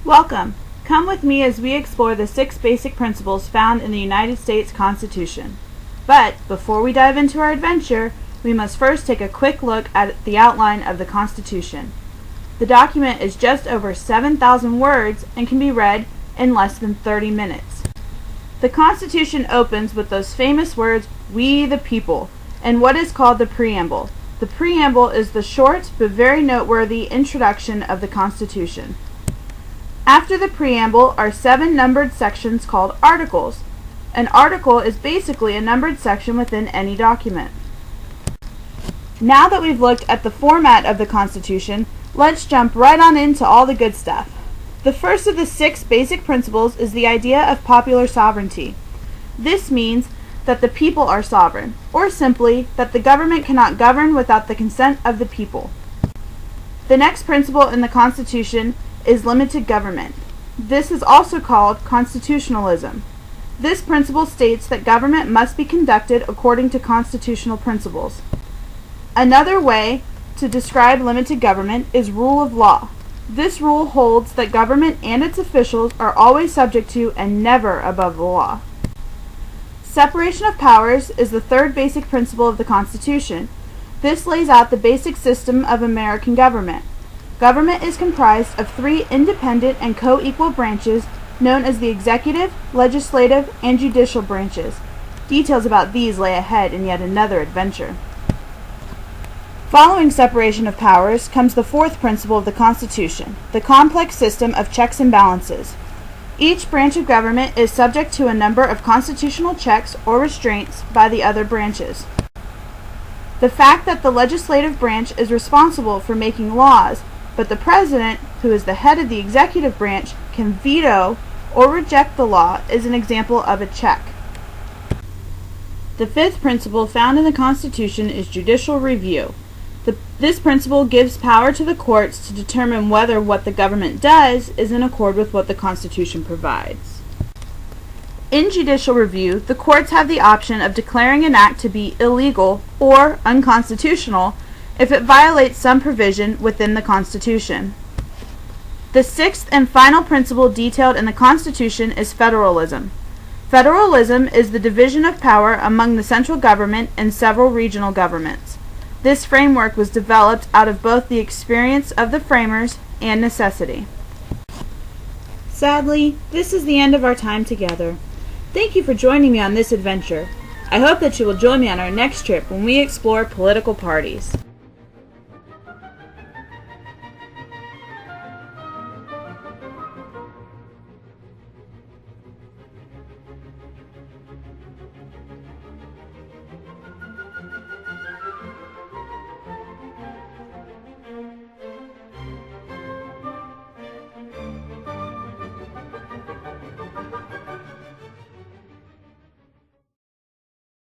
Welcome. Come with me as we explore the 6 basic principles found in the United States Constitution. But before we dive into our adventure, we must first take a quick look at the outline of the Constitution. The document is just over 7,000 words and can be read in less than 30 minutes. The Constitution opens with those famous words, "We the people," and what is called the preamble. The preamble is the short but very noteworthy introduction of the Constitution. After the preamble are 7 numbered sections called articles. An article is basically a numbered section within any document. Now that we've looked at the format of the Constitution, let's jump right on into all the good stuff. The first of the 6 basic principles is the idea of popular sovereignty. This means that the people are sovereign, or simply, that the government cannot govern without the consent of the people. The next principle in the Constitution is limited government. This is also called constitutionalism. This principle states that government must be conducted according to constitutional principles. Another way to describe limited government is rule of law. This rule holds that government and its officials are always subject to and never above the law. Separation of powers is the 3rd basic principle of the Constitution. This lays out the basic system of American government. Government is comprised of 3 independent and co-equal branches known as the executive, legislative, and judicial branches. Details about these lay ahead in yet another adventure. Following separation of powers comes the 4th principle of the Constitution, the complex system of checks and balances. Each branch of government is subject to a number of constitutional checks or restraints by the other branches. The fact that the legislative branch is responsible for making laws, but the president, who is the head of the executive branch, can veto or reject the law is an example of a check. The 5th principle found in the Constitution is judicial review. This principle gives power to the courts to determine whether what the government does is in accord with what the Constitution provides. In judicial review, the courts have the option of declaring an act to be illegal or unconstitutional if it violates some provision within the Constitution. The 6th and final principle detailed in the Constitution is federalism. Federalism is the division of power among the central government and several regional governments. This framework was developed out of both the experience of the framers and necessity. Sadly, this is the end of our time together. Thank you for joining me on this adventure. I hope that you will join me on our next trip when we explore political parties.